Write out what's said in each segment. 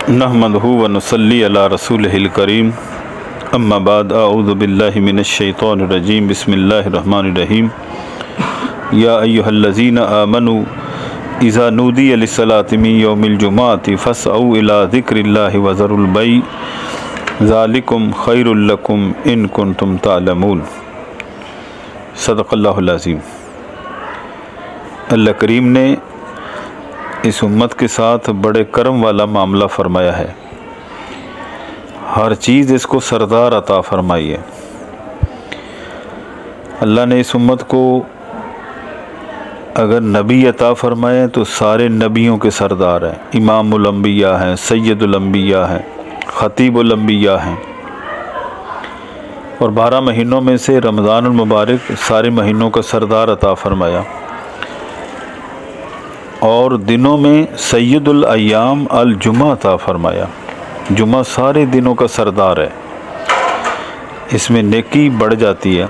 نحمدہ و نصلی علی رسولہ کریم اما بعد اعوذ باللہ من الشیطان الرجیم بسم اللہ الرحمن الرحیم یا ایہا الذین آمنوا اذا نودی للصلاۃ من یوم الجمعۃ فاسعوا الی ذکر اللہ وذروا البیع ذالکم خیر لکم ان کنتم تعلمون۔ صدق اللہ العظیم۔ اللہ کریم نے اس امت کے ساتھ بڑے کرم والا معاملہ فرمایا ہے، ہر چیز اس کو سردار عطا فرمائی ہے۔ اللہ نے اس امت کو اگر نبی عطا فرمائے تو سارے نبیوں کے سردار ہیں، امام الانبیاء ہیں، سید الانبیاء ہیں، خطیب الانبیاء ہیں، اور 12 مہینوں میں سے رمضان المبارک سارے مہینوں کا سردار عطا فرمایا، اور دنوں میں سید الایام الجمعہ عطا فرمایا۔ جمعہ سارے دنوں کا سردار ہے، اس میں نیکی بڑھ جاتی ہے۔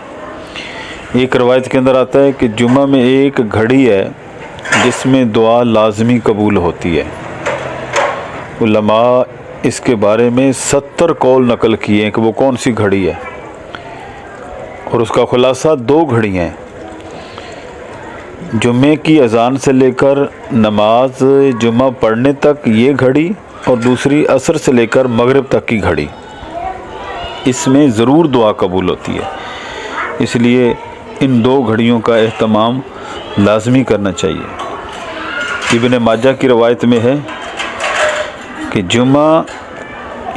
ایک روایت کے اندر آتا ہے کہ جمعہ میں ایک گھڑی ہے جس میں دعا لازمی قبول ہوتی ہے۔ علماء اس کے بارے میں 70 قول نقل کیے ہیں کہ وہ کون سی گھڑی ہے، اور اس کا خلاصہ 2 گھڑیاں ہیں۔ جمعے کی اذان سے لے کر نماز جمعہ پڑھنے تک یہ گھڑی، اور دوسری عصر سے لے کر مغرب تک کی گھڑی، اس میں ضرور دعا قبول ہوتی ہے۔ اس لیے ان 2 گھڑیوں کا اہتمام لازمی کرنا چاہیے۔ ابن ماجہ کی روایت میں ہے کہ جمعہ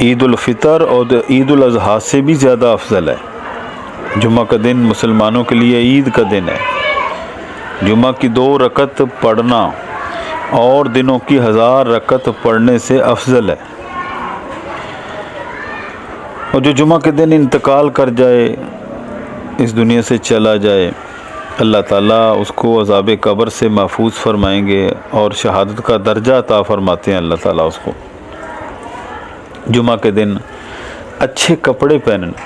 عید الفطر اور عید الاضحیٰ سے بھی زیادہ افضل ہے۔ جمعہ کا دن مسلمانوں کے لیے عید کا دن ہے۔ جمعہ کی 2 رکعت پڑھنا اور دنوں کی 1000 رکعت پڑھنے سے افضل ہے۔ اور جو جمعہ کے دن انتقال کر جائے، اس دنیا سے چلا جائے، اللہ تعالیٰ اس کو عذاب قبر سے محفوظ فرمائیں گے اور شہادت کا درجہ عطا فرماتے ہیں اللہ تعالیٰ اس کو۔ جمعہ کے دن اچھے کپڑے پہننا،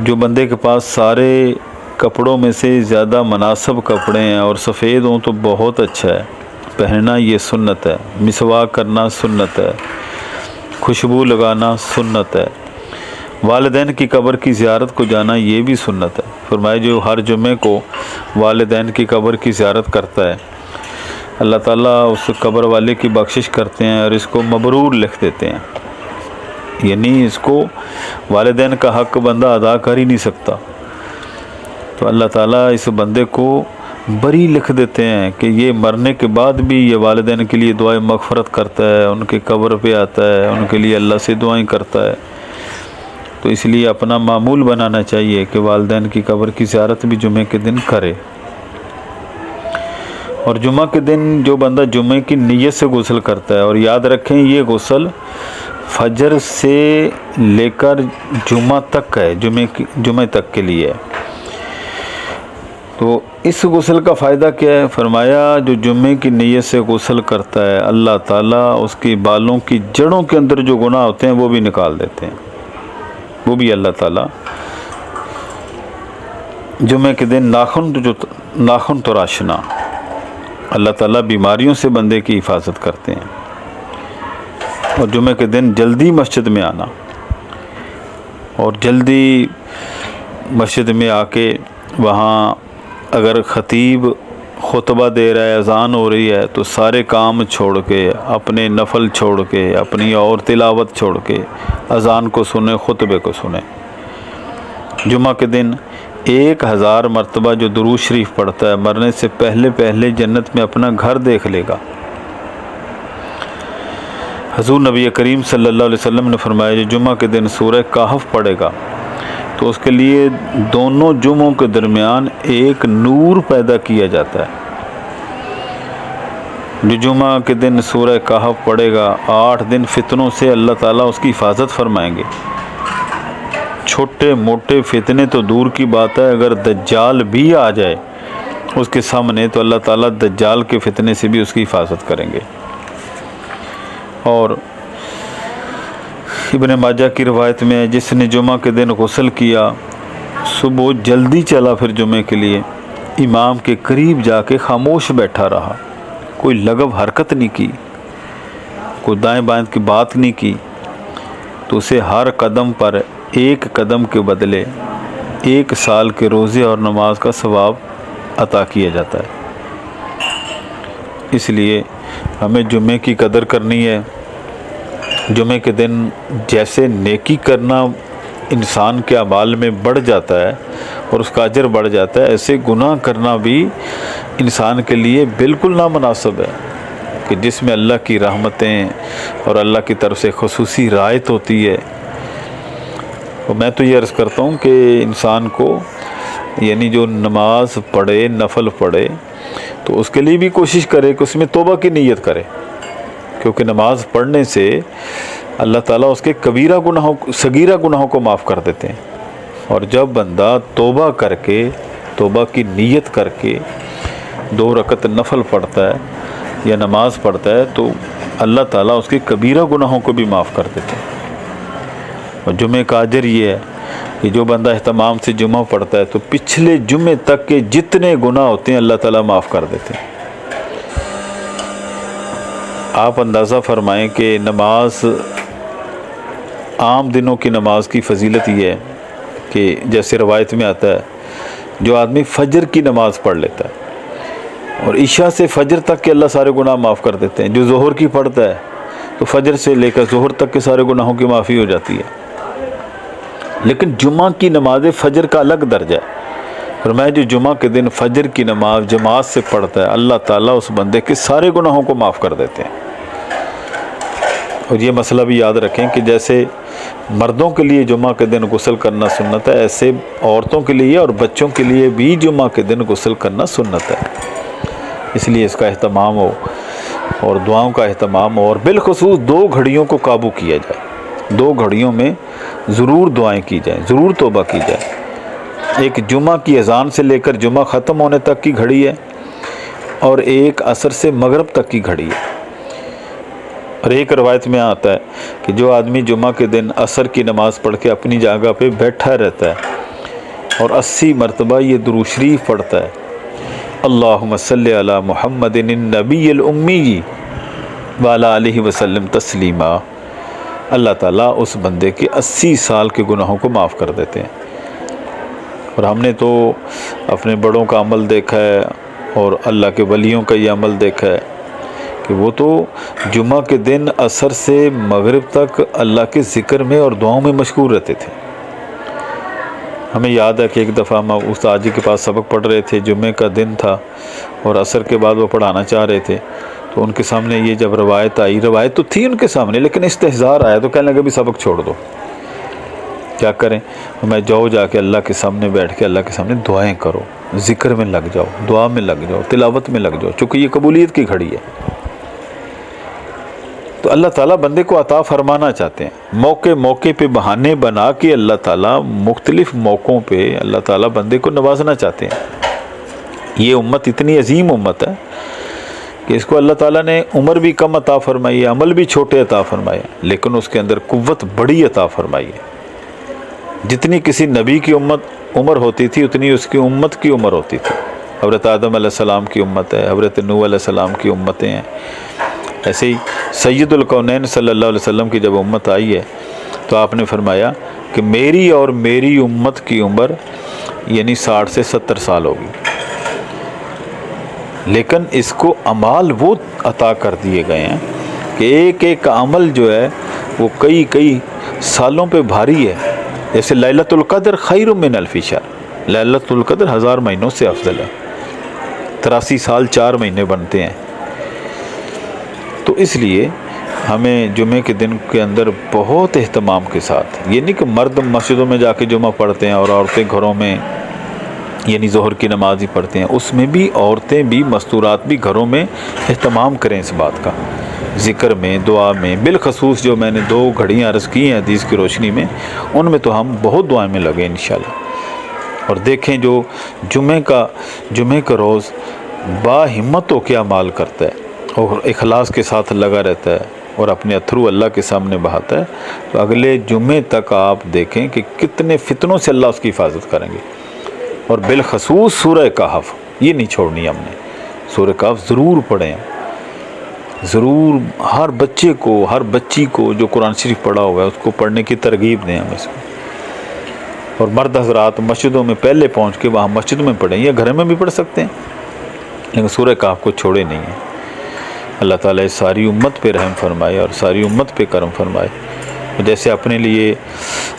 جو بندے کے پاس سارے کپڑوں میں سے زیادہ مناسب کپڑے ہیں اور سفید ہوں تو بہت اچھا ہے، پہننا یہ سنت ہے۔ مسواک کرنا سنت ہے، خوشبو لگانا سنت ہے، والدین کی قبر کی زیارت کو جانا یہ بھی سنت ہے۔ فرمایا جو ہر جمعے کو والدین کی قبر کی زیارت کرتا ہے، اللہ تعالیٰ اس قبر والے کی بخشش کرتے ہیں اور اس کو مبرور لکھ دیتے ہیں، یعنی اس کو والدین کا حق بندہ ادا کر ہی نہیں سکتا، تو اللہ تعالیٰ اس بندے کو بری لکھ دیتے ہیں کہ یہ مرنے کے بعد بھی یہ والدین کے لیے دعائیں مغفرت کرتا ہے، ان کے قبر پہ آتا ہے، ان کے لیے اللہ سے دعائیں کرتا ہے۔ تو اس لیے اپنا معمول بنانا چاہیے کہ والدین کی قبر کی زیارت بھی جمعے کے دن کرے۔ اور جمعہ کے دن جو بندہ جمعے کی نیت سے غسل کرتا ہے، اور یاد رکھیں یہ غسل فجر سے لے کر جمعہ تک ہے، جمعے تک کے لیے ہے۔ تو اس غسل کا فائدہ کیا ہے؟ فرمایا جو جمعے کی نیت سے غسل کرتا ہے، اللہ تعالیٰ اس کی بالوں کی جڑوں کے اندر جو گناہ ہوتے ہیں وہ بھی نکال دیتے ہیں، وہ بھی اللہ تعالیٰ۔ جمعے کے دن ناخن تراشنا، اللہ تعالیٰ بیماریوں سے بندے کی حفاظت کرتے ہیں۔ اور جمعے کے دن جلدی مسجد میں آنا، اور جلدی مسجد میں آ کے وہاں اگر خطیب خطبہ دے رہا ہے، اذان ہو رہی ہے، تو سارے کام چھوڑ کے، اپنے نفل چھوڑ کے، اپنی اور تلاوت چھوڑ کے اذان کو سنیں، خطبے کو سنیں۔ جمعہ کے دن 1000 مرتبہ جو درود شریف پڑھتا ہے، مرنے سے پہلے جنت میں اپنا گھر دیکھ لے گا۔ حضور نبی کریم صلی اللہ علیہ وسلم نے فرمایا جو جمعہ کے دن سورہ کہف پڑھے گا تو اس کے لیے دونوں جمعوں کے درمیان ایک نور پیدا کیا جاتا ہے۔ جو جمعہ کے دن سورہ کہف پڑھے گا، 8 دن فتنوں سے اللہ تعالیٰ اس کی حفاظت فرمائیں گے۔ چھوٹے موٹے فتنے تو دور کی بات ہے، اگر دجال بھی آ جائے اس کے سامنے تو اللہ تعالیٰ دجال کے فتنے سے بھی اس کی حفاظت کریں گے۔ اور ابن ماجہ کی روایت میں جس نے جمعہ کے دن غسل کیا، صبح جلدی چلا پھر جمعے کے لیے، امام کے قریب جا کے خاموش بیٹھا رہا، کوئی لغو حرکت نہیں کی، کوئی دائیں بائیں کی بات نہیں کی تو اسے ہر قدم پر ایک قدم کے بدلے 1 سال کے روزے اور نماز کا ثواب عطا کیا جاتا ہے۔ اس لیے ہمیں جمعے کی قدر کرنی ہے۔ جمعے کے دن جیسے نیکی کرنا انسان کے اعمال میں بڑھ جاتا ہے اور اس کا اجر بڑھ جاتا ہے، ایسے گناہ کرنا بھی انسان کے لیے بالکل نامناسب ہے کہ جس میں اللہ کی رحمتیں اور اللہ کی طرف سے خصوصی رعایت ہوتی ہے۔ اور میں تو یہ عرض کرتا ہوں کہ انسان کو یعنی جو نماز پڑھے، نفل پڑھے، تو اس کے لیے بھی کوشش کرے کہ اس میں توبہ کی نیت کرے، کیونکہ نماز پڑھنے سے اللہ تعالیٰ اس کے صغیرہ گناہوں کو معاف کر دیتے ہیں۔ اور جب بندہ توبہ کر کے، توبہ کی نیت کر کے 2 رکعت نفل پڑھتا ہے یا نماز پڑھتا ہے تو اللہ تعالیٰ اس کے کبیرہ گناہوں کو بھی معاف کر دیتے ہیں۔ اور جمعہ کا اجر یہ ہے کہ جو بندہ اہتمام سے جمعہ پڑھتا ہے تو پچھلے جمعے تک کے جتنے گناہ ہوتے ہیں اللہ تعالیٰ معاف کر دیتے ہیں۔ آپ اندازہ فرمائیں کہ نماز، عام دنوں کی نماز کی فضیلت یہ ہے کہ جیسے روایت میں آتا ہے، جو آدمی فجر کی نماز پڑھ لیتا ہے اور عشاء سے فجر تک کے اللہ سارے گناہ معاف کر دیتے ہیں۔ جو ظہر کی پڑھتا ہے تو فجر سے لے کر ظہر تک کے سارے گناہوں کی معافی ہو جاتی ہے۔ لیکن جمعہ کی نماز فجر کا الگ درجہ ہے، اور میں جو جمعہ کے دن فجر کی نماز جماعت سے پڑھتا ہے اللہ تعالیٰ اس بندے کے سارے گناہوں کو معاف کر دیتے ہیں۔ اور یہ مسئلہ بھی یاد رکھیں کہ جیسے مردوں کے لیے جمعہ کے دن غسل کرنا سنت ہے، ایسے عورتوں کے لیے اور بچوں کے لیے بھی جمعہ کے دن غسل کرنا سنت ہے۔ اس لیے اس کا اہتمام ہو اور دعاؤں کا اہتمام ہو، اور بالخصوص 2 گھڑیوں کو قابو کیا جائے۔ 2 گھڑیوں میں ضرور دعائیں کی جائیں، ضرور توبہ کی جائے۔ ایک جمعہ کی اذان سے لے کر جمعہ ختم ہونے تک کی گھڑی ہے، اور ایک عصر سے مغرب تک کی گھڑی ہے۔ اور ایک روایت میں آتا ہے کہ جو آدمی جمعہ کے دن عصر کی نماز پڑھ کے اپنی جگہ پہ بیٹھا رہتا ہے اور 80 مرتبہ یہ درود شریف پڑھتا ہے، اللہم صلی علی محمد النبی الامی وعلی آلہ وسلم تسلیما، اللہ تعالیٰ اس بندے کے 80 سال کے گناہوں کو معاف کر دیتے ہیں۔ اور ہم نے تو اپنے بڑوں کا عمل دیکھا ہے اور اللہ کے ولیوں کا یہ عمل دیکھا ہے کہ وہ تو جمعہ کے دن عصر سے مغرب تک اللہ کے ذکر میں اور دعاؤں میں مشغول رہتے تھے۔ ہمیں یاد ہے کہ ایک دفعہ ہم استاد جی کے پاس سبق پڑھ رہے تھے، جمعے کا دن تھا اور عصر کے بعد وہ پڑھانا چاہ رہے تھے، تو ان کے سامنے یہ جب روایت آئی، روایت تو تھی ان کے سامنے لیکن استحضار آیا تو کہنے لگا بھی سبق چھوڑ دو، کیا کریں؟ میں جا کے اللہ کے سامنے بیٹھ کے اللہ کے سامنے دعائیں کرو، ذکر میں لگ جاؤ، دعا میں لگ جاؤ، تلاوت میں لگ جاؤ، چونکہ یہ قبولیت کی گھڑی ہے۔ تو اللہ تعالیٰ بندے کو عطا فرمانا چاہتے ہیں، موقع پہ بہانے بنا کے اللہ تعالیٰ مختلف موقعوں پہ اللہ تعالیٰ بندے کو نوازنا چاہتے ہیں۔ یہ امت اتنی عظیم امت ہے کہ اس کو اللہ تعالیٰ نے عمر بھی کم عطا فرمائی ہے، عمل بھی چھوٹے عطا فرمائے، لیکن اس کے اندر قوت بڑی عطا فرمائی ہے۔ جتنی کسی نبی کی عمر ہوتی تھی اتنی اس کی امت کی عمر ہوتی تھی۔ حضرت آدم علیہ السلام کی امت ہے، حضرت نوح علیہ السلام کی امتیں ہیں، ایسے ہی سید الکونین صلی اللہ علیہ وسلم کی جب امت آئی ہے تو آپ نے فرمایا کہ میری اور میری امت کی عمر یعنی 60 سے 70 سال ہوگی، لیکن اس کو اعمال وہ عطا کر دیے گئے ہیں کہ ایک ایک عمل جو ہے وہ کئی سالوں پہ بھاری ہے۔ جیسے لیلۃ القدر خیر من الف شہر، لیلۃ القدر 1000 مہینوں سے افضل ہے، 83 سال 4 مہینے بنتے ہیں۔ تو اس لیے ہمیں جمعے کے دن کے اندر بہت اہتمام کے ساتھ، یہ نہیں کہ مرد مسجدوں میں جا کے جمعہ پڑھتے ہیں اور عورتیں گھروں میں یعنی ظہر کی نماز ہی پڑھتے ہیں، اس میں بھی عورتیں بھی مستورات بھی گھروں میں اہتمام کریں اس بات کا، ذکر میں، دعا میں، بالخصوص جو میں نے 2 گھڑیاں عرض کی ہیں حدیث کی روشنی میں، ان میں تو ہم بہت دعائیں میں لگے انشاءاللہ۔ اور دیکھیں جو جمعے کا روز با ہمت ہو کے اعمال کرتا ہے اور اخلاص کے ساتھ لگا رہتا ہے اور اپنے اتھرو اللہ کے سامنے بہاتا ہے، تو اگلے جمعے تک آپ دیکھیں کہ کتنے فتنوں سے اللہ اس کی حفاظت کریں گے۔ اور بالخصوص سورہ کہف یہ نہیں چھوڑنی ہم نے، سورہ کہف ضرور پڑھیں، ضرور ہر بچے کو، ہر بچی کو جو قرآن شریف پڑھا ہوا ہے اس کو پڑھنے کی ترغیب دیں ہم اس کو. اور مرد حضرات مسجدوں میں پہلے پہنچ کے وہاں مسجد میں پڑھیں، یا گھر میں بھی پڑھ سکتے ہیں، لیکن سورہ کہف کو چھوڑے نہیں ہیں. اللہ تعالیٰ اس ساری امت پہ رحم فرمائے اور ساری امت پہ کرم فرمائے. جیسے اپنے لیے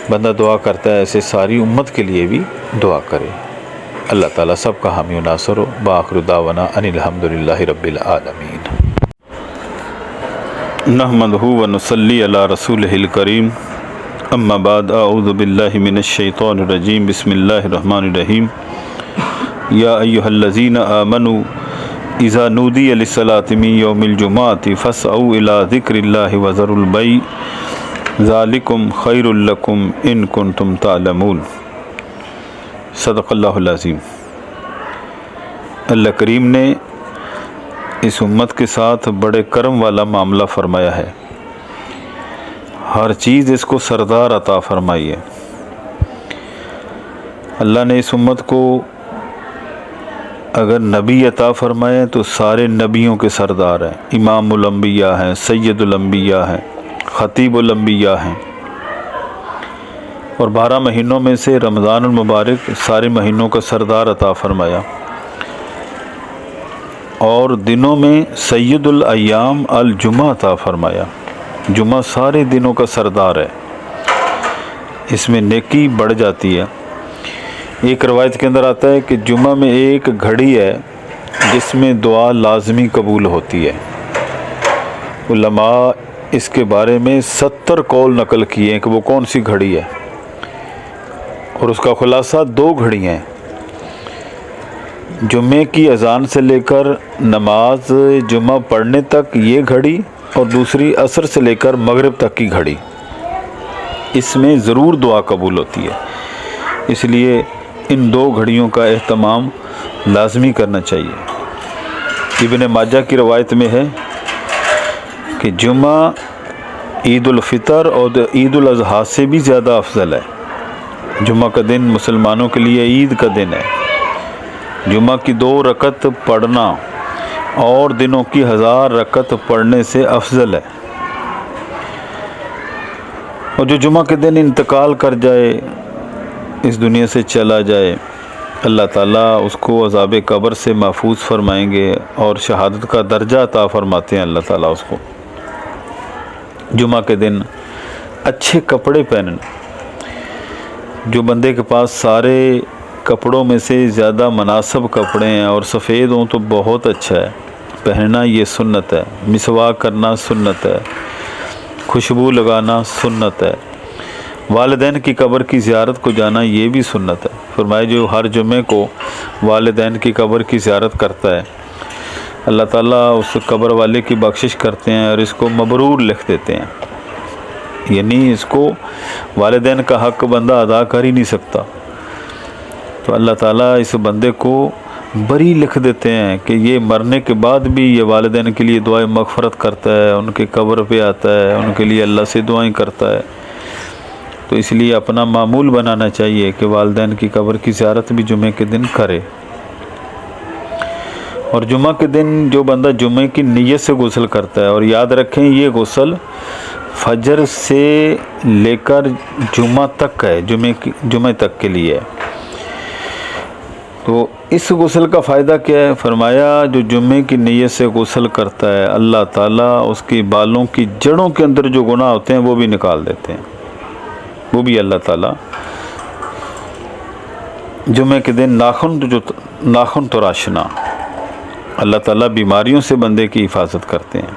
بندہ دعا کرتا ہے ایسے ساری امت کے لیے بھی دعا کرے. اللہ تعالیٰ سب کا حامی و ناصر ہو. بآخر دعوانا ان الحمدللہ رب العالمین. نحمدہ و نصلی علی رسولہ الکریم. اما بعد، اعوذ باللہ من الشیطان الرجیم. بسم اللہ الرحمن الرحیم. یا ایہا الذین آمنوا اذا نودی للصلاۃ من یوم الجمعۃ فاسعوا الی ذکر اللہ وذروا البیع ذالکم خیر لکم ان کنتم تعلمون. صدق اللہ العظیم. اللہ کریم نے اس امت کے ساتھ بڑے کرم والا معاملہ فرمایا ہے. ہر چیز اس کو سردار عطا فرمائی ہے. اللہ نے اس امت کو اگر نبی عطا فرمائے تو سارے نبیوں کے سردار ہیں. امام الانبیاء ہیں، سید الانبیاء ہیں، خطیب الانبیاء ہیں. اور 12 مہینوں میں سے رمضان المبارک سارے مہینوں کا سردار عطا فرمایا. اور دنوں میں سید الایام الجمعہ عطا فرمایا. جمعہ سارے دنوں کا سردار ہے، اس میں نیکی بڑھ جاتی ہے. ایک روایت کے اندر آتا ہے کہ جمعہ میں ایک گھڑی ہے جس میں دعا لازمی قبول ہوتی ہے. علماء اس کے بارے میں 70 قول نقل کیے ہیں کہ وہ کون سی گھڑی ہے، اور اس کا خلاصہ 2 گھڑیاں ہیں. جمعے کی اذان سے لے کر نماز جمعہ پڑھنے تک یہ گھڑی، اور دوسری عصر سے لے کر مغرب تک کی گھڑی. اس میں ضرور دعا قبول ہوتی ہے. اس لیے ان 2 گھڑیوں کا اہتمام لازمی کرنا چاہیے. ابن ماجہ کی روایت میں ہے کہ جمعہ عید الفطر اور عید الاضحیٰ سے بھی زیادہ افضل ہے. جمعہ کا دن مسلمانوں کے لیے عید کا دن ہے. جمعہ کی 2 رکعت پڑھنا اور دنوں کی 1000 رکعت پڑھنے سے افضل ہے. اور جو جمعہ کے دن انتقال کر جائے، اس دنیا سے چلا جائے، اللہ تعالیٰ اس کو عذاب قبر سے محفوظ فرمائیں گے اور شہادت کا درجہ عطا فرماتے ہیں اللہ تعالیٰ اس کو. جمعہ کے دن اچھے کپڑے پہننا. جو بندے کے پاس سارے کپڑوں میں سے زیادہ مناسب کپڑے ہیں اور سفید ہوں تو بہت اچھا ہے، پہننا یہ سنت ہے. مسواک کرنا سنت ہے، خوشبو لگانا سنت ہے. والدین کی قبر کی زیارت کو جانا یہ بھی سنت ہے. فرمائے جو ہر جمعے کو والدین کی قبر کی زیارت کرتا ہے اللہ تعالیٰ اس قبر والے کی بخشش کرتے ہیں اور اس کو مبرور لکھ دیتے ہیں. یعنی اس کو والدین کا حق بندہ ادا کر ہی نہیں سکتا، تو اللہ تعالیٰ اس بندے کو بری لکھ دیتے ہیں کہ یہ مرنے کے بعد بھی یہ والدین کے لیے دعائیں مغفرت کرتا ہے، ان کے قبر پہ آتا ہے، ان کے لیے اللہ سے دعائیں کرتا ہے. تو اس لیے اپنا معمول بنانا چاہیے کہ والدین کی قبر کی زیارت بھی جمعے کے دن کرے. اور جمعہ کے دن جو بندہ جمعے کی نیت سے غسل کرتا ہے، اور یاد رکھیں یہ غسل فجر سے لے کر جمعہ تک ہے، جمعہ تک کے لیے ہے. تو اس غسل کا فائدہ کیا ہے؟ فرمایا جو جمعے کی نیت سے غسل کرتا ہے اللہ تعالیٰ اس کی بالوں کی جڑوں کے اندر جو گناہ ہوتے ہیں وہ بھی نکال دیتے ہیں. وہ بھی اللہ تعالیٰ جمعے کے دن ناخن تراشنا، اللہ تعالیٰ بیماریوں سے بندے کی حفاظت کرتے ہیں.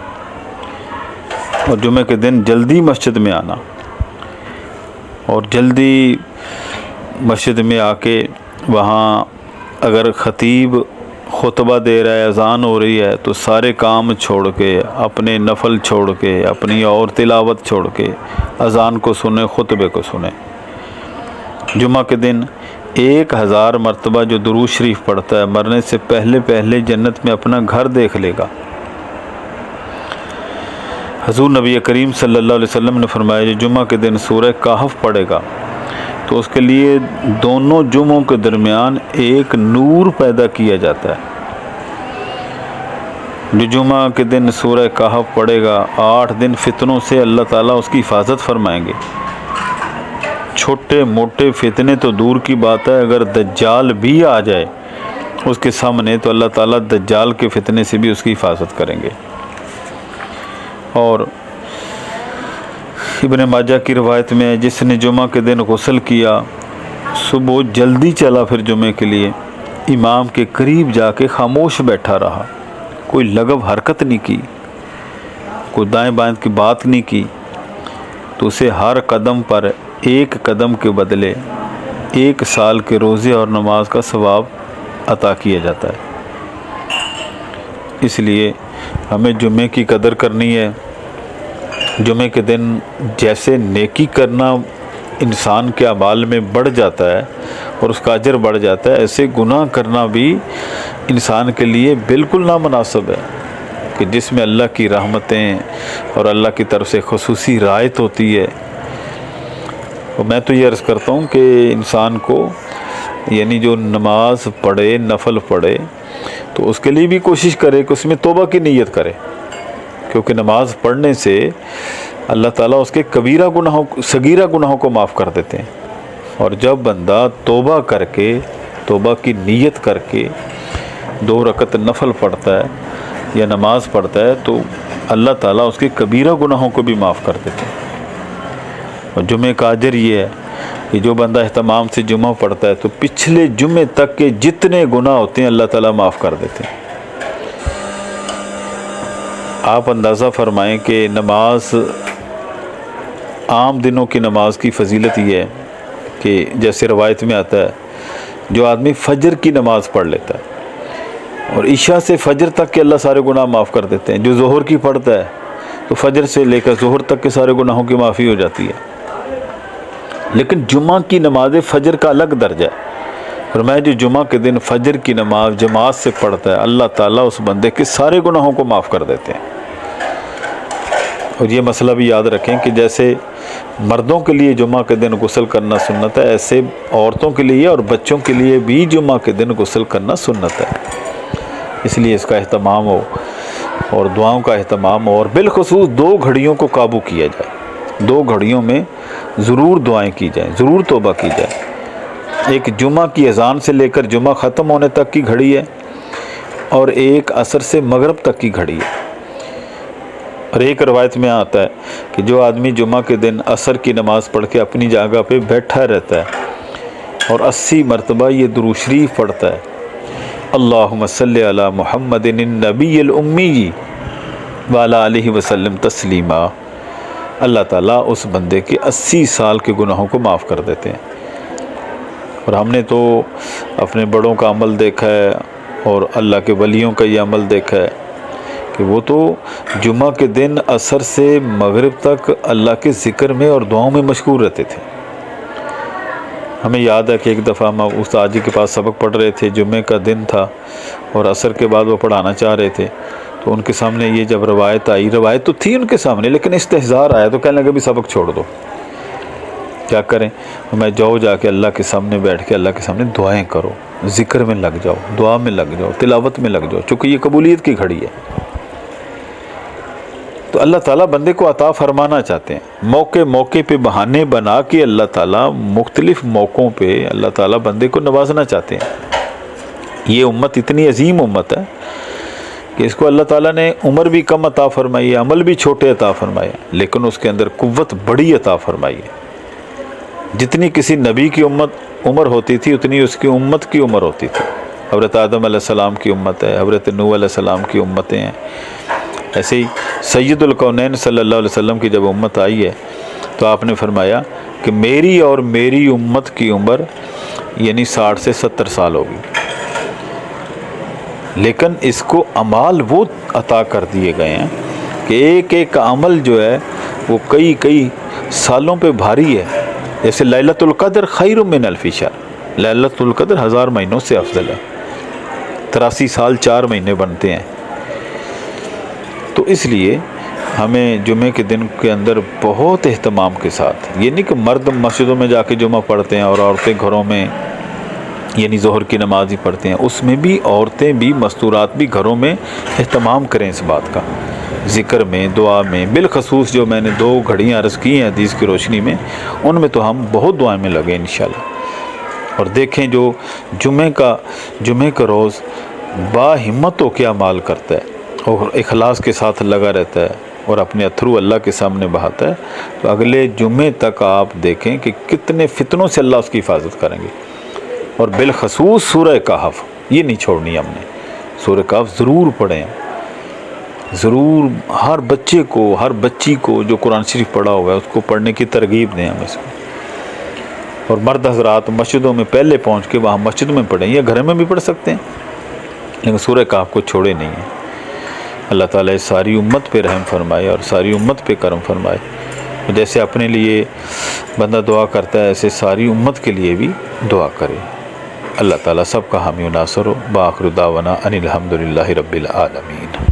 اور جمعے کے دن جلدی مسجد میں آنا، اور جلدی مسجد میں آ کے وہاں اگر خطیب خطبہ دے رہا ہے، اذان ہو رہی ہے، تو سارے کام چھوڑ کے، اپنے نفل چھوڑ کے، اپنی اور تلاوت چھوڑ کے اذان کو سنیں، خطبے کو سنیں. جمعہ کے دن 1000 مرتبہ جو درود شریف پڑھتا ہے مرنے سے پہلے جنت میں اپنا گھر دیکھ لے گا. حضور نبی کریم صلی اللہ علیہ وسلم نے فرمایا جو جمعہ کے دن سورہ کہف پڑھے گا تو اس کے لیے دونوں جمعوں کے درمیان ایک نور پیدا کیا جاتا ہے. جو جمعہ کے دن سورہ کہف پڑھے گا 8 دن فتنوں سے اللہ تعالیٰ اس کی حفاظت فرمائیں گے۔ چھوٹے موٹے فتنے تو دور کی بات ہے، اگر دجال بھی آ جائے اس کے سامنے تو اللہ تعالیٰ دجال کے فتنے سے بھی اس کی حفاظت کریں گے۔ اور ابن ماجہ کی روایت میں جس نے جمعہ کے دن غسل کیا، صبح جلدی چلا پھر جمعے کے لیے، امام کے قریب جا کے خاموش بیٹھا رہا، کوئی لغو حرکت نہیں کی، کوئی دائیں بائیں کی بات نہیں کی، تو اسے ہر قدم پر ایک قدم کے بدلے 1 سال کے روزے اور نماز کا ثواب عطا کیا جاتا ہے۔ اس لیے ہمیں جمعے کی قدر کرنی ہے۔ جمعے کے دن جیسے نیکی کرنا انسان کے اعمال میں بڑھ جاتا ہے اور اس کا اجر بڑھ جاتا ہے، ایسے گناہ کرنا بھی انسان کے لیے بالکل نامناسب ہے، کہ جس میں اللہ کی رحمتیں اور اللہ کی طرف سے خصوصی رعایت ہوتی ہے۔ اور میں تو یہ عرض کرتا ہوں کہ انسان کو یعنی جو نماز پڑھے، نفل پڑھے، تو اس کے لیے بھی کوشش کرے کہ اس میں توبہ کی نیت کرے، کیونکہ نماز پڑھنے سے اللہ تعالیٰ اس کے صغیرہ گناہوں کو معاف کر دیتے ہیں۔ اور جب بندہ توبہ کر کے، توبہ کی نیت کر کے 2 رکعت نفل پڑھتا ہے یا نماز پڑھتا ہے تو اللہ تعالیٰ اس کے کبیرہ گناہوں کو بھی معاف کر دیتے ہیں۔ اور جمعے کا اجر یہ ہے کہ جو بندہ اہتمام سے جمعہ پڑھتا ہے تو پچھلے جمعے تک کے جتنے گناہ ہوتے ہیں اللہ تعالیٰ معاف کر دیتے ہیں۔ آپ اندازہ فرمائیں کہ نماز، عام دنوں کی نماز کی فضیلت یہ ہے کہ جیسے روایت میں آتا ہے، جو آدمی فجر کی نماز پڑھ لیتا ہے اور عشاء سے فجر تک کے اللہ سارے گناہ معاف کر دیتے ہیں، جو ظہر کی پڑھتا ہے تو فجر سے لے کر ظہر تک کے سارے گناہوں کی معافی ہو جاتی ہے۔ لیکن جمعہ کی نماز فجر کا الگ درجہ ہے، اور میں جو جمعہ کے دن فجر کی نماز جماعت سے پڑھتا ہے اللہ تعالیٰ اس بندے کے سارے گناہوں کو معاف کر دیتے ہیں۔ اور یہ مسئلہ بھی یاد رکھیں کہ جیسے مردوں کے لیے جمعہ کے دن غسل کرنا سنت ہے، ایسے عورتوں کے لیے اور بچوں کے لیے بھی جمعہ کے دن غسل کرنا سنت ہے۔ اس لیے اس کا اہتمام ہو اور دعاؤں کا اہتمام ہو، اور بالخصوص 2 گھڑیوں کو قابو کیا جائے۔ 2 گھڑیوں میں ضرور دعائیں کی جائیں، ضرور توبہ کی جائے۔ ایک جمعہ کی اذان سے لے کر جمعہ ختم ہونے تک کی گھڑی ہے، اور ایک عصر سے مغرب تک کی گھڑی ہے۔ اور ایک روایت میں آتا ہے کہ جو آدمی جمعہ کے دن عصر کی نماز پڑھ کے اپنی جگہ پہ بیٹھا رہتا ہے اور 80 مرتبہ یہ درود شریف پڑھتا ہے، اللہم صلی علی محمد النبی الامی وعلی آلہ وسلم تسلیما، اللہ تعالیٰ اس بندے کے 80 سال کے گناہوں کو معاف کر دیتے ہیں۔ اور ہم نے تو اپنے بڑوں کا عمل دیکھا ہے اور اللہ کے ولیوں کا یہ عمل دیکھا ہے کہ وہ تو جمعہ کے دن عصر سے مغرب تک اللہ کے ذکر میں اور دعاؤں میں مشغول رہتے تھے۔ ہمیں یاد ہے کہ ایک دفعہ ہم استاد جی کے پاس سبق پڑھ رہے تھے، جمعے کا دن تھا اور عصر کے بعد وہ پڑھانا چاہ رہے تھے، تو ان کے سامنے یہ جب روایت آئی، روایت تو تھی ان کے سامنے لیکن استحضار آیا تو کہنے لگے بھی سبق چھوڑ دو، کیا کریں؟ میں جاؤ جا کے اللہ کے سامنے بیٹھ کے اللہ کے سامنے دعائیں کرو، ذکر میں لگ جاؤ، دعا میں لگ جاؤ، تلاوت میں لگ جاؤ، چونکہ یہ قبولیت کی گھڑی ہے۔ تو اللہ تعالیٰ بندے کو عطا فرمانا چاہتے ہیں، موقع پہ بہانے بنا کے اللہ تعالیٰ مختلف موقعوں پہ اللہ تعالیٰ بندے کو نوازنا چاہتے ہیں۔ یہ امت اتنی عظیم امت ہے کہ اس کو اللہ تعالیٰ نے عمر بھی کم عطا فرمائی ہے، عمل بھی چھوٹے عطا فرمائے ہیں، لیکن اس کے اندر قوت بڑی عطا فرمائی ہے۔ جتنی کسی نبی کی عمر ہوتی تھی اتنی اس کی امت کی عمر ہوتی تھی۔ حضرت آدم علیہ السلام کی امت ہے، حضرت نوح علیہ السلام کی امتیں ہیں، ایسے ہی سید الکونین صلی اللہ علیہ وسلم کی جب امت آئی ہے تو آپ نے فرمایا کہ میری اور میری امت کی عمر یعنی 60 سے 70 سال ہوگی، لیکن اس کو اعمال وہ عطا کر دیے گئے ہیں کہ ایک ایک عمل جو ہے وہ کئی سالوں پہ بھاری ہے۔ جیسے لیلۃ القدر خیر من الف شہر، لیلۃ القدر 1000 مہینوں سے افضل ہے، 83 سال 4 مہینے بنتے ہیں۔ تو اس لیے ہمیں جمعے کے دن کے اندر بہت اہتمام کے ساتھ، یہ نہیں کہ مرد مسجدوں میں جا کے جمعہ پڑھتے ہیں اور عورتیں گھروں میں یعنی ظہر کی نماز ہی پڑھتے ہیں، اس میں بھی عورتیں بھی مستورات بھی گھروں میں اہتمام کریں اس بات کا، ذکر میں، دعا میں، بالخصوص جو میں نے 2 گھڑیاں عرض کی ہیں حدیث کی روشنی میں، ان میں تو ہم بہت دعائیں میں لگے انشاءاللہ۔ اور دیکھیں جو جمعہ کا روز با ہمت ہو کے اعمال کرتا ہے اور اخلاص کے ساتھ لگا رہتا ہے اور اپنے اتھرو اللہ کے سامنے بہاتا ہے، تو اگلے جمعے تک آپ دیکھیں کہ کتنے فتنوں سے اللہ اس کی حفاظت کریں گے۔ اور بالخصوص سورہ کہف یہ نہیں چھوڑنی ہم نے، سورہ کہف ضرور پڑھیں، ضرور ہر بچے کو، ہر بچی کو جو قرآن شریف پڑھا ہوا ہے اس کو پڑھنے کی ترغیب دیں ہم اس کو۔ اور مرد حضرات مسجدوں میں پہلے پہنچ کے وہاں مسجد میں پڑھیں یا گھر میں بھی پڑھ سکتے ہیں، لیکن سورہ کہف کو چھوڑے نہیں ہیں۔ اللہ تعالیٰ ساری امت پہ رحم فرمائے اور ساری امت پہ کرم فرمائے، جیسے اپنے لیے بندہ دعا کرتا ہے ایسے ساری امت کے لیے بھی دعا کرے۔ اللہ تعالیٰ سب کا حامی و ناصر ہو۔ بآخر دعوانا ان الحمدللہ رب العالمین۔